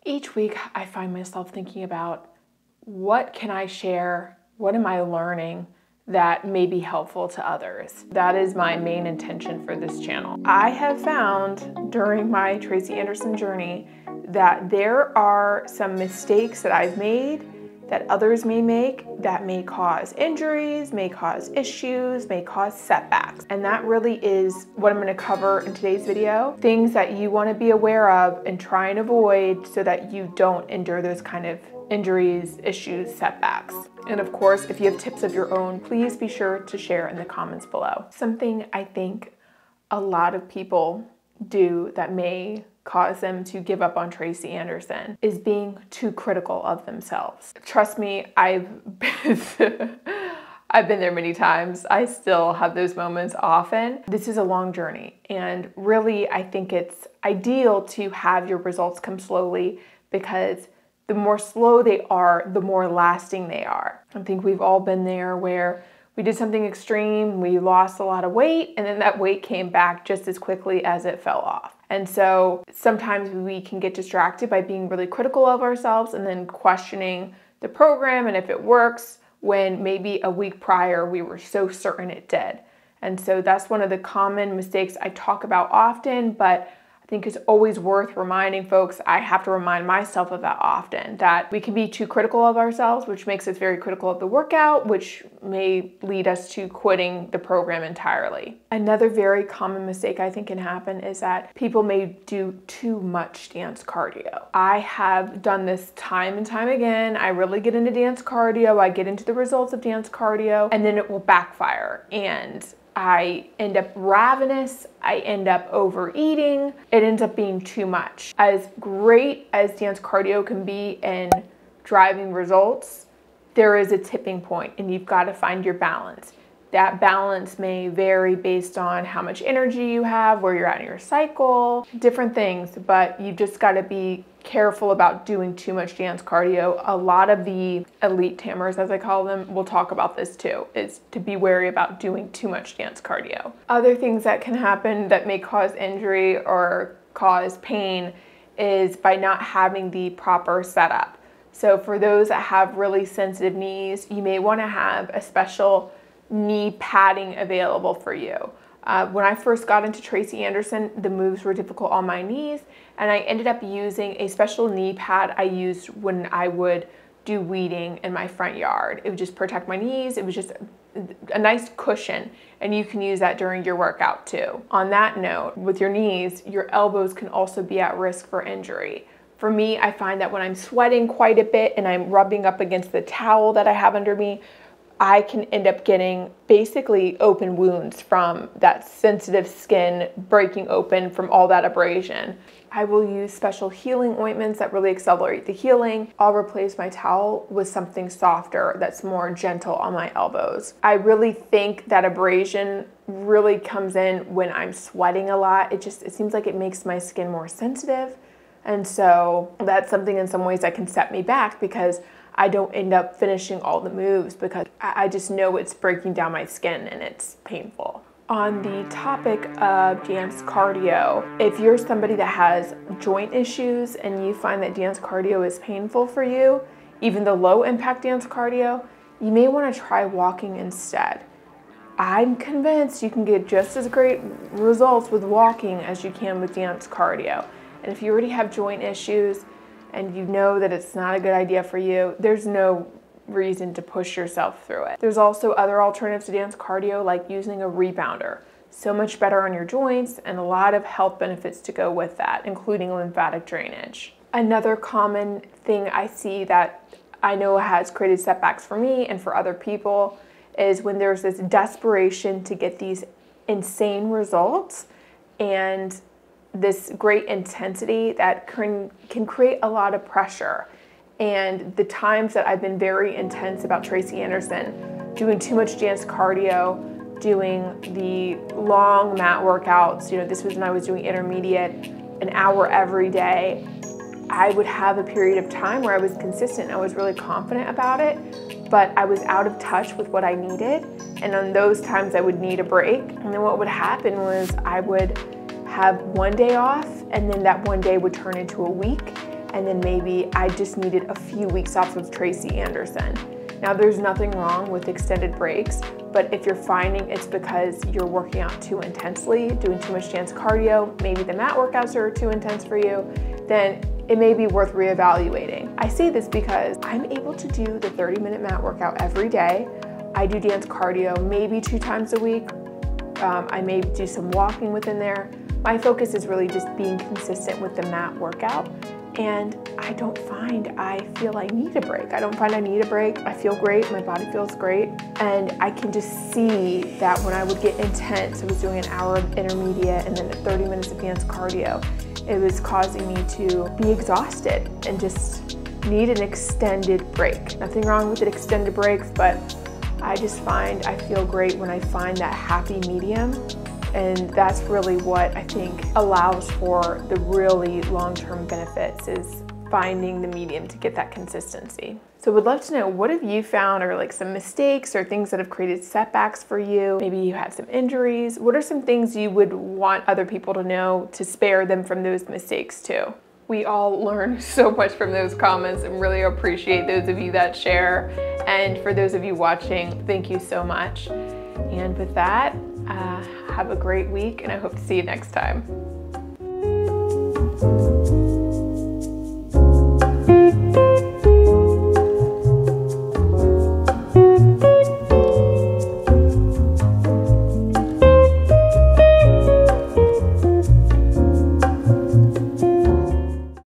Each week I find myself thinking about what can I share, what am I learning that may be helpful to others. That is my main intention for this channel. I have found during my Tracy Anderson journey that there are some mistakes that I've made that others may make that may cause injuries, may cause issues, may cause setbacks. And that really is what I'm gonna cover in today's video. Things that you wanna be aware of and try and avoid so that you don't endure those kind of injuries, issues, setbacks. And of course, if you have tips of your own, please be sure to share in the comments below. Something I think a lot of people do that may cause them to give up on Tracy Anderson is being too critical of themselves. Trust me, I've been there many times. I still have those moments often. This is a long journey, and really I think it's ideal to have your results come slowly, because the more slow they are, the more lasting they are. I think we've all been there where we did something extreme, we lost a lot of weight, and then that weight came back just as quickly as it fell off. And so sometimes we can get distracted by being really critical of ourselves and then questioning the program and if it works, when maybe a week prior we were so certain it did. And so that's one of the common mistakes I talk about often, but I think it's always worth reminding folks. I have to remind myself of that often, that we can be too critical of ourselves, which makes us very critical of the workout, which may lead us to quitting the program entirely. Another very common mistake I think can happen is that people may do too much dance cardio. I have done this time and time again. I really get into dance cardio, I get into the results of dance cardio, and then it will backfire. And I end up ravenous, I end up overeating, it ends up being too much. As great as dance cardio can be in driving results, there is a tipping point and you've got to find your balance. That balance may vary based on how much energy you have, where you're at in your cycle, different things, but you just got to be careful about doing too much dance cardio. A lot of the elite tammers, as I call them, will talk about this too, is to be wary about doing too much dance cardio. Other things that can happen that may cause injury or cause pain is by not having the proper setup. So for those that have really sensitive knees, you may want to have a special knee padding available for you. When I first got into Tracy Anderson, the moves were difficult on my knees, and I ended up using a special knee pad I used when I would do weeding in my front yard. It would just protect my knees. It was just a nice cushion, and you can use that during your workout too. On that note, with your knees, your elbows can also be at risk for injury. For me, I find that when I'm sweating quite a bit and I'm rubbing up against the towel that I have under me, I can end up getting basically open wounds from that sensitive skin breaking open from all that abrasion. I will use special healing ointments that really accelerate the healing. I'll replace my towel with something softer that's more gentle on my elbows. I really think that abrasion really comes in when I'm sweating a lot. It seems like it makes my skin more sensitive. And so that's something in some ways that can set me back, because I don't end up finishing all the moves because I just know it's breaking down my skin and it's painful. On the topic of dance cardio, if you're somebody that has joint issues and you find that dance cardio is painful for you, even the low impact dance cardio, you may want to try walking instead. I'm convinced you can get just as great results with walking as you can with dance cardio. And if you already have joint issues, and you know that it's not a good idea for you, there's no reason to push yourself through it. There's also other alternatives to dance cardio, like using a rebounder. So much better on your joints, and a lot of health benefits to go with that, including lymphatic drainage. Another common thing I see that I know has created setbacks for me and for other people is when there's this desperation to get these insane results and this great intensity that can create a lot of pressure. And the times that I've been very intense about Tracy Anderson, doing too much dance cardio, doing the long mat workouts, this was when I was doing intermediate, an hour every day, I would have a period of time where I was consistent. I was really confident about it, but I was out of touch with what I needed. And on those times I would need a break. And then what would happen was I would have one day off, and then that one day would turn into a week, and then maybe I just needed a few weeks off of Tracy Anderson. Now, there's nothing wrong with extended breaks, but if you're finding it's because you're working out too intensely, doing too much dance cardio, maybe the mat workouts are too intense for you, then it may be worth reevaluating. I say this because I'm able to do the 30-minute mat workout every day. I do dance cardio maybe 2 times a week. I may do some walking within there. My focus is really just being consistent with the mat workout, and I don't find I feel I need a break. I don't find I need a break. I feel great, my body feels great, and I can just see that when I would get intense, I was doing an hour of intermediate and then 30 minutes of dance cardio, it was causing me to be exhausted and just need an extended break. Nothing wrong with an extended breaks, but I just find I feel great when I find that happy medium. And that's really what I think allows for the really long-term benefits, is finding the medium to get that consistency. So would love to know, what have you found are like some mistakes or things that have created setbacks for you? Maybe you had some injuries. What are some things you would want other people to know to spare them from those mistakes too? We all learn so much from those comments and really appreciate those of you that share. And for those of you watching, thank you so much. And with that, have a great week, and I hope to see you next time.